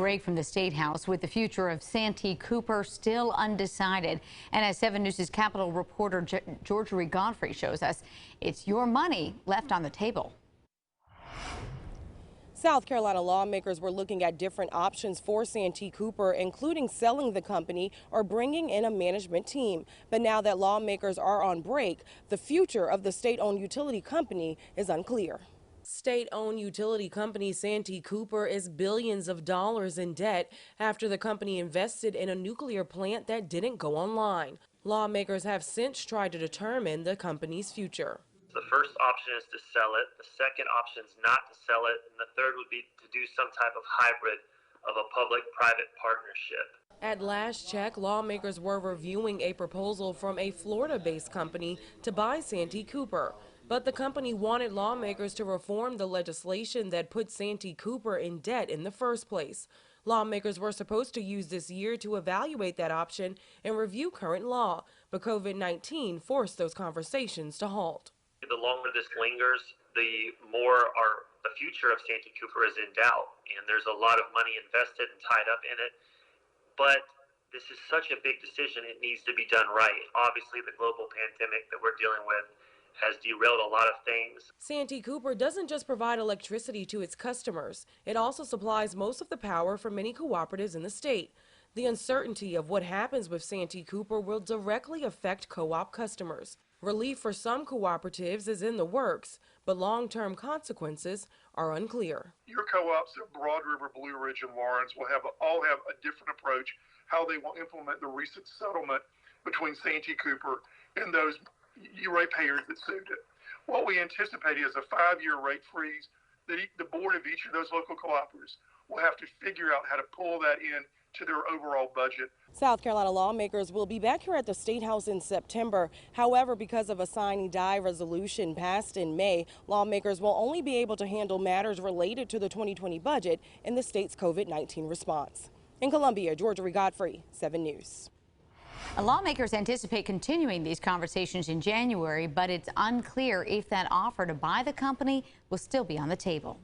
break from the State House with the future of Santee Cooper still undecided. And as 7 News' Capitol reporter Georgia Godfrey shows us, it's your money left on the table. South Carolina lawmakers were looking at different options for Santee Cooper, including selling the company or bringing in a management team. But now that lawmakers are on break, the future of the state-owned utility company is unclear. State-owned utility company Santee Cooper is billions of dollars in debt after the company invested in a nuclear plant that didn't go online. Lawmakers have since tried to determine the company's future. The first option is to sell it. The second option is not to sell it. And the third would be to do some type of hybrid of a public-private partnership. At last check, lawmakers were reviewing a proposal from a Florida-based company to buy Santee Cooper. But the company wanted lawmakers to reform the legislation that put Santee Cooper in debt in the first place. Lawmakers were supposed to use this year to evaluate that option and review current law, but COVID-19 forced those conversations to halt. The longer this lingers, the more the future of Santee Cooper is in doubt, and there's a lot of money invested and tied up in it. But this is such a big decision, it needs to be done right. Obviously, the global pandemic that we're dealing with has derailed a lot of things. Santee Cooper doesn't just provide electricity to its customers, it also supplies most of the power for many cooperatives in the state. The uncertainty of what happens with Santee Cooper will directly affect co-op customers. Relief for some cooperatives is in the works, but long-term consequences are unclear. Your co-ops at Broad River, Blue Ridge, and Lawrence will all have a different approach how they will implement the recent settlement between Santee Cooper and those ratepayers that sued it. What we anticipate is a 5-year rate freeze that the board of each of those local cooperatives will have to figure out how to pull that in to their overall budget. South Carolina lawmakers will be back here at the State House in September. However, because of a sine-die resolution passed in May, lawmakers will only be able to handle matters related to the 2020 budget and the state's COVID-19 response. In Columbia, Georgia Godfrey, 7 News. Lawmakers anticipate continuing these conversations in January, but it's unclear if that offer to buy the company will still be on the table.